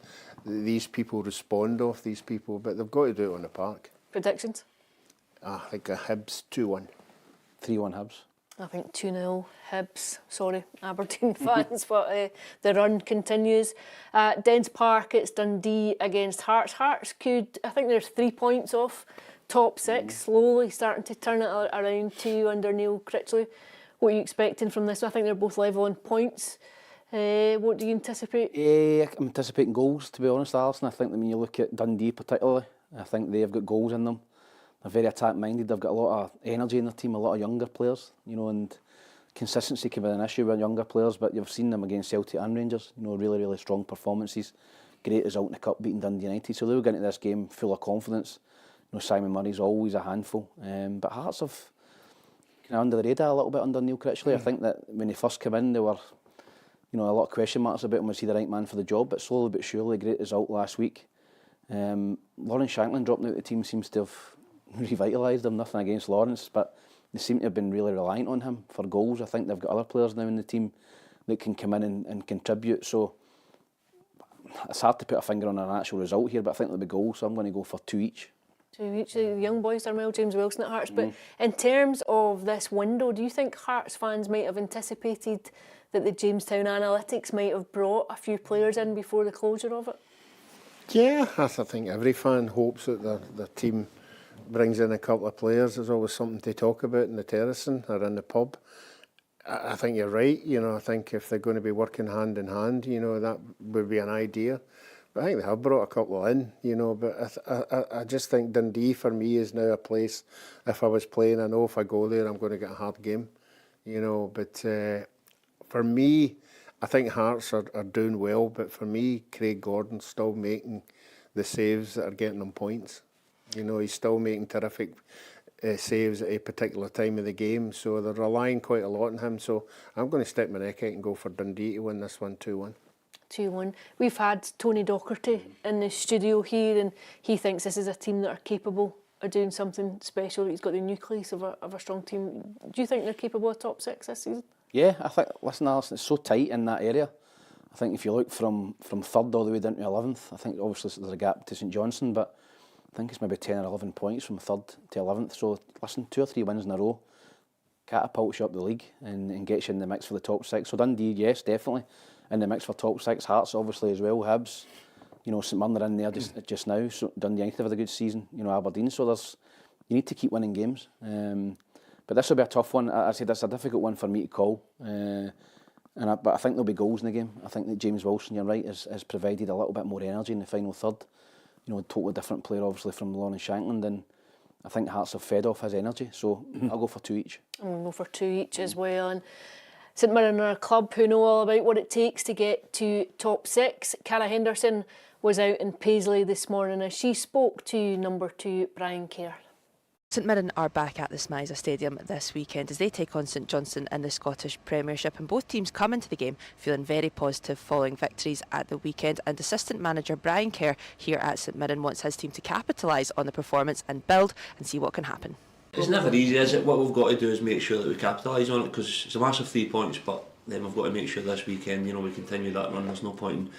Speaker 2: these people respond off these people, but they've got to do it on the park.
Speaker 1: Predictions?
Speaker 2: I think a Hibs 2-1.
Speaker 3: 3-1 Hibs.
Speaker 1: I think 2-0 Hibs. Sorry, Aberdeen fans, but the run continues. Dens Park, it's Dundee against Hearts. Hearts could, I think there's 3 points off top six, slowly starting to turn it around too under Neil Critchley. What are you expecting from this? I think they're both level on points. What do you anticipate?
Speaker 3: I'm anticipating goals, to be honest, Alison. I think that when you look at Dundee particularly, I think they've got goals in them. They're very attack-minded. They've got a lot of energy in their team, a lot of younger players, you know, and consistency can be an issue with younger players, but you've seen them against Celtic and Rangers, you know, really, really strong performances. Great result in the Cup, beating Dundee United. So they will get into this game full of confidence. You know, Simon Murray's always a handful, but Hearts have kind of under the radar a little bit under Neil Critchley. I think that when he first came in, there were, you know, a lot of question marks about him. Was he the right man for the job? But slowly but surely, great result last week. Lawrence Shankland dropping out of the team seems to have revitalised them. Nothing against Lawrence, but they seem to have been really reliant on him for goals. I think they've got other players now in the team that can come in and contribute. So it's hard to put a finger on an actual result here, but I think there'll be goals, so I'm going to go for 2 each.
Speaker 1: 2 each. The young boys are well, James Wilson at Hearts. But in terms of this window, do you think Hearts fans might have anticipated that the Jamestown analytics might have brought a few players in before the closure of it?
Speaker 2: Yeah, I think every fan hopes that their team brings in a couple of players. There's always something to talk about in the terracing or in the pub. I think you're right. You know, I think if they're going to be working hand in hand, you know, that would be an idea. But I think they have brought a couple in, you know, but I just think Dundee for me is now a place, if I was playing, I know if I go there I'm going to get a hard game, you know, but for me, I think Hearts are doing well, but for me, Craig Gordon's still making the saves that are getting them points. You know, he's still making terrific saves at a particular time of the game, so they're relying quite a lot on him, so I'm going to stick my neck out and go for Dundee to win this one 2-1.
Speaker 1: 2-1. We've had Tony Docherty in the studio here, and he thinks this is a team that are capable of doing something special. He's got the nucleus of a strong team. Do you think they're capable of top six this season?
Speaker 3: Yeah, I think, listen, Alison, it's so tight in that area. I think if you look from third all the way down to 11th, I think obviously there's a gap to St Johnstone, but I think it's maybe 10 or 11 points from third to 11th. So listen, 2 or 3 wins in a row catapults you up the league and gets you in the mix for the top 6. So Dundee, yes, definitely in the mix for top 6. Hearts obviously as well. Hibs, you know, St Mirren are in there just now. So Dundee United have had a good season. You know, Aberdeen. So you need to keep winning games. But this will be a tough one. I said it's a difficult one for me to call. But I think there'll be goals in the game. I think that James Wilson, you're right, has provided a little bit more energy in the final third. You know, a totally different player, obviously, from Lorne Shankland, and I think Hearts have fed off his energy. So I'll go for 2 each.
Speaker 1: I'll go for 2 each as well. And St Mirren are a club who know all about what it takes to get to top 6. Cara Henderson was out in Paisley this morning as she spoke to number 2 Brian Kerr.
Speaker 9: St Mirren are back at the Smiza Stadium this weekend as they take on St Johnstone in the Scottish Premiership, and both teams come into the game feeling very positive following victories at the weekend, and assistant manager Brian Kerr here at St Mirren wants his team to capitalise on the performance and build and see what can happen.
Speaker 7: It's never easy, is it? What we've got to do is make sure that we capitalise on it, because it's a massive 3 points, but then we've got to make sure this weekend, you know, we continue that run. There's no point in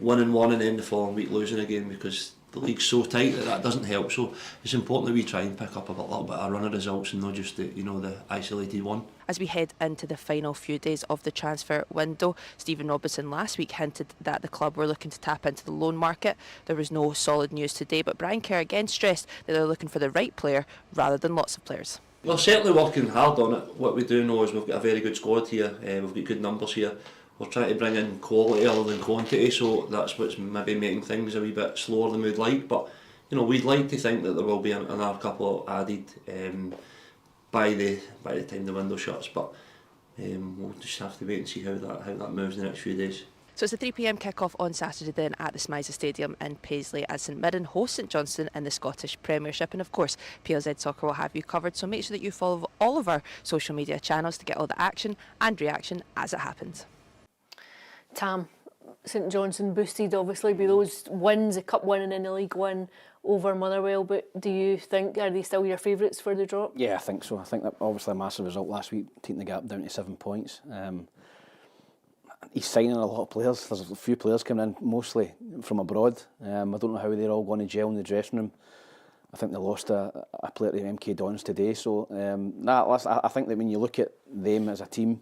Speaker 7: winning one and then the following week losing again, because the league's so tight that doesn't help. So it's important that we try and pick up a little bit of run of results and not just the, you know, the isolated one.
Speaker 9: As we head into the final few days of the transfer window, Stephen Robinson last week hinted that the club were looking to tap into the loan market. There was no solid news today, but Brian Kerr again stressed that they're looking for the right player rather than lots of players.
Speaker 7: We're certainly working hard on it. What we do know is we've got a very good squad here, we've got good numbers here. We're trying to bring in quality other than quantity, so that's what's maybe making things a wee bit slower than we'd like. But you know, we'd like to think that there will be another couple added by the time the window shuts. But we'll just have to wait and see how that moves in the next few days.
Speaker 9: So it's a 3 p.m. kick-off on Saturday then at the Smiza Stadium in Paisley as St Mirren host St Johnstone in the Scottish Premiership. And of course, PLZ Soccer will have you covered, so make sure that you follow all of our social media channels to get all the action and reaction as it happens.
Speaker 1: Tam, St Johnstone boosted obviously by those wins, a cup win and then the league win over Motherwell, but do you think, are they still your favourites for the drop?
Speaker 3: Yeah, I think so. I think that obviously a massive result last week, taking the gap down to 7 points. He's signing a lot of players. There's a few players coming in, mostly from abroad. I don't know how they're all going to gel in the dressing room. I think they lost a player to MK Dons today. So I think that when you look at them as a team,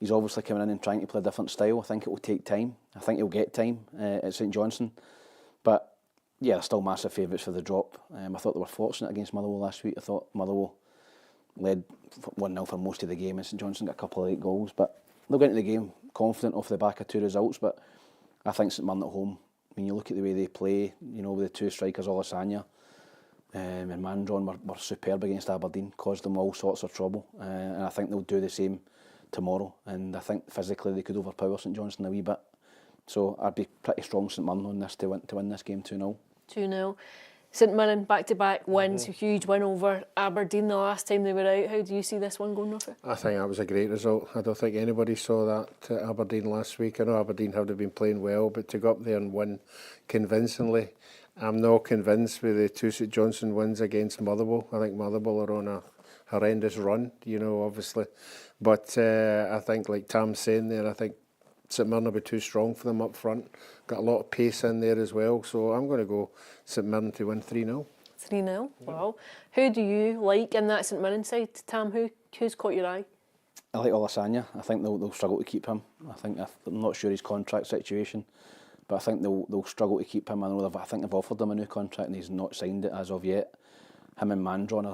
Speaker 3: he's obviously coming in and trying to play a different style. I think it will take time. I think he'll get time at St Johnstone. But yeah, they're still massive favourites for the drop. I thought they were fortunate against Motherwell last week. I thought Motherwell led 1-0 for most of the game and St Johnstone got a couple of late goals. But they'll get into the game confident off the back of 2 results. But I think St Mirren at home, when you look at the way they play, you know, with the 2 strikers, Olasanya and Mandron were superb against Aberdeen, caused them all sorts of trouble. And I think they'll do the same tomorrow, and I think physically they could overpower St Johnstone a wee bit. So I'd be pretty strong St Mirren on this to win this game 2-0.
Speaker 1: 2-0. St Mirren back-to-back wins, a huge win over Aberdeen the last time they were out. How do you see this one going, Ruffy?
Speaker 2: I think that was a great result. I don't think anybody saw that at Aberdeen last week. I know Aberdeen have been playing well, but to go up there and win convincingly, I'm not convinced with the 2 St Johnstone wins against Motherwell. I think Motherwell are on a horrendous run, you know, obviously. But I think, like Tam's saying there, I think St Mirren will be too strong for them up front. Got a lot of pace in there as well. So I'm going to go St Mirren to win 3-0.
Speaker 1: 3-0, wow. Who do you like in that St Mirren side, Tam? Who's caught your eye?
Speaker 3: I like Olasanya. I think they'll struggle to keep him. I'm not sure his contract situation, but I think they'll struggle to keep him. I think they've offered him a new contract and he's not signed it as of yet. Him and Mandron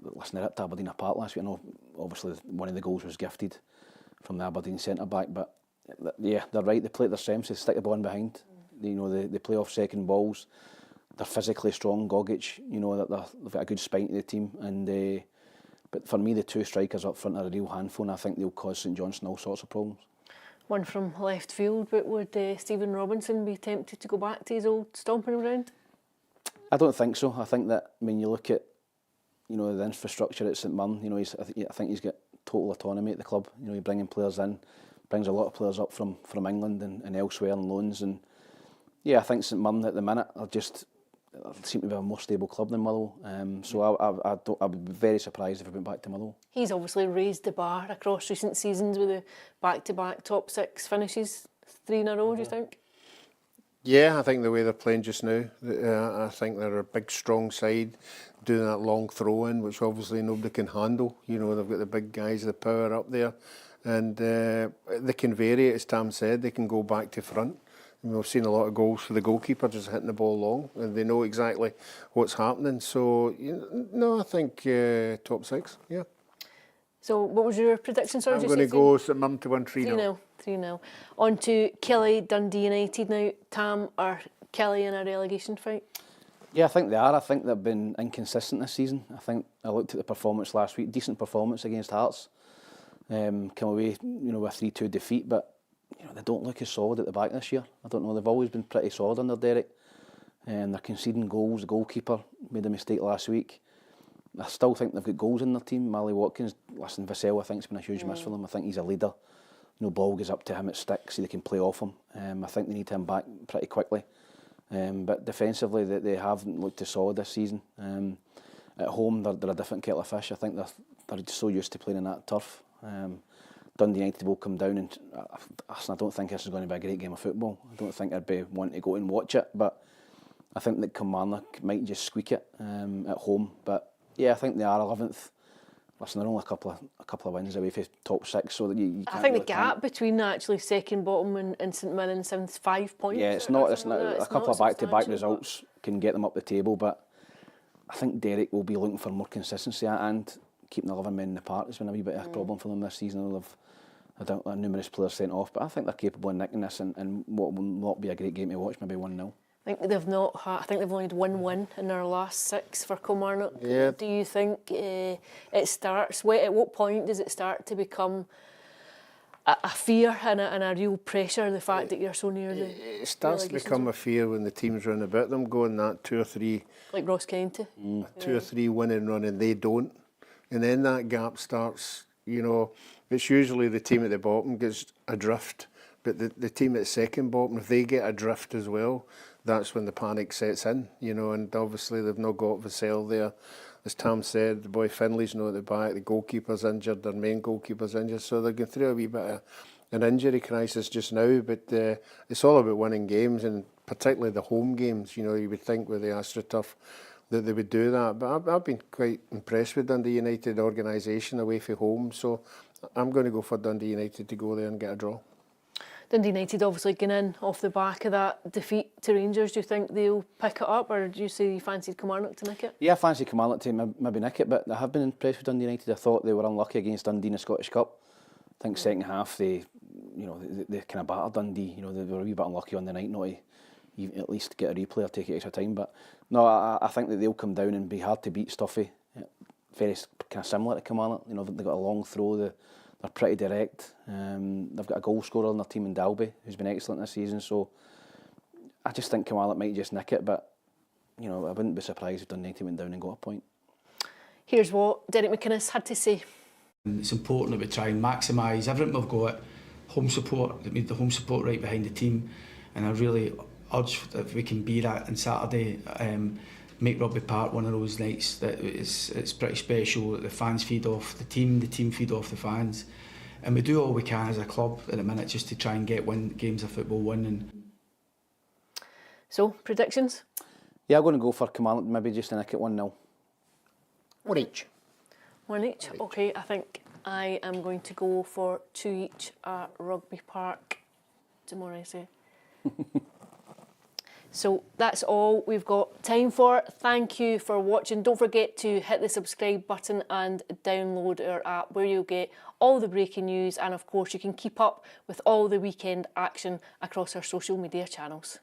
Speaker 3: listen, they ripped Aberdeen apart last week. I know obviously one of the goals was gifted from the Aberdeen centre-back, but yeah, they're right. They play their strengths, they stick the ball in behind. You know, they play off second balls. They're physically strong. Gogic, you know, they've got a good spine to the team. And but for me, the 2 strikers up front are a real handful, and I think they'll cause St Johnstone all sorts of problems.
Speaker 1: One from left field, but would Stephen Robinson be tempted to go back to his old stomping ground?
Speaker 3: I don't think so. I think that when you look at, you know, the infrastructure at St Mirren, you know, I think he's got total autonomy at the club. You know, he's bringing players in, brings a lot of players up from England and elsewhere on loans, and yeah, I think St Mirren at the minute seem to be a more stable club than Motherwell. So I'd be very surprised if we went back to Motherwell. He's
Speaker 1: obviously raised the bar across recent seasons with the back-to-back top 6 finishes, 3 in a row. Do you think?
Speaker 2: Yeah, I think the way they're playing just now, I think they're a big, strong side, doing that long throw-in, which obviously nobody can handle. You know, they've got the big guys, the power up there, and they can vary it, as Tam said. They can go back to front. I mean, we've seen a lot of goals for the goalkeeper just hitting the ball long, and they know exactly what's happening. So, no, I think top 6, yeah.
Speaker 1: So what was your prediction? Sorry,
Speaker 2: I'm going to go St Mirren to win 3-0.
Speaker 1: 3-0. On to Kelly, Dundee United now. Tam, are Kelly in a relegation fight?
Speaker 3: Yeah, I think they are. I think they've been inconsistent this season. I think I looked at the performance last week, decent performance against Hearts. Come away, with a 3-2 defeat, but they don't look as solid at the back this year. I don't know. They've always been pretty solid under Derek. They're conceding goals. The goalkeeper made a mistake last week. I still think they've got goals in their team. Mally Watkins, listen, Vassell, I think it's been a huge miss for them. I think he's a leader. Ball goes up to him, it sticks, so they can play off him. I think they need him back pretty quickly. But defensively, they haven't looked as solid this season. At home, they're a different kettle of fish. I think they're just so used to playing in that turf. Dundee United will come down, and I don't think this is going to be a great game of football. I don't think I'd be wanting to go and watch it, but I think that Kilmarnock might just squeak it at home. But yeah, I think they are 11th. Listen, they're only a couple of wins away from top 6, so that you can't.
Speaker 1: I think the gap between actually second bottom and St Mirren and 7th 5 points.
Speaker 3: Yeah, it's not a couple of back-to-back results can get them up the table, but I think Derek will be looking for more consistency, and keeping 11 men in the park has been a wee bit of a problem for them this season. They've had numerous players sent off, but I think they're capable of nicking this, and what will not be a great game to watch, maybe 1-0.
Speaker 1: I think they've only had 1 win in their last 6 for Kilmarnock.
Speaker 2: Yeah.
Speaker 1: Do you think it starts? At what point does it start to become a fear and a real pressure? The fact that you're so near the
Speaker 2: it starts to become a fear when the teams round about them go on that 2 or 3,
Speaker 1: like Ross County,
Speaker 2: 2 or 3 winning run, and they don't, and then that gap starts. It's usually the team at the bottom gets adrift, but the team at second bottom, if they get adrift as well, that's when the panic sets in, and obviously they've not got Vassell there. As Tam said, the boy Finley's not at the back, the goalkeeper's injured, their main goalkeeper's injured, so they're going through a wee bit of an injury crisis just now, but it's all about winning games, and particularly the home games. You would think with the AstroTurf that they would do that, but I've been quite impressed with Dundee United organisation away from home, so I'm going to go for Dundee United to go there and get a draw.
Speaker 1: Dundee United obviously going in off the back of that defeat to Rangers. Do you think they'll pick it up, or do you say you fancied Kilmarnock to nick it?
Speaker 3: Yeah, I fancy Kilmarnock to maybe nick it, but I have been impressed with Dundee United. I thought they were unlucky against Dundee in the Scottish Cup. I think second half they kind of battered Dundee. They were a wee bit unlucky on the night, not to even at least get a replay or take extra time. But no, I think that they'll come down and be hard to beat. Stuffy, very kind of similar to Kilmarnock. They've got a long throw. They're pretty direct. They've got a goal scorer on their team in Dalby who's been excellent this season. So I just think Kilmarnock might just nick it, but I wouldn't be surprised if Dundee went down and got a point.
Speaker 1: Here's what Derek McInnes had to say.
Speaker 10: It's important that we try and maximise everything we've got. Home support, that means the home support right behind the team, and I really urge that if we can be that on Saturday, make Rugby Park one of those nights that it's pretty special, that the fans feed off the team feed off the fans, and we do all we can as a club at the minute just to try and get games of football winning.
Speaker 1: So, predictions?
Speaker 3: Yeah, I'm going to go for Kilmarnock, maybe just to nick it 1-0.
Speaker 2: 1 each.
Speaker 1: 1 each? Okay, I think I am going to go for 2 each at Rugby Park tomorrow, I say. So that's all we've got time for. Thank you for watching. Don't forget to hit the subscribe button and download our app, where you'll get all the breaking news, and of course you can keep up with all the weekend action across our social media channels.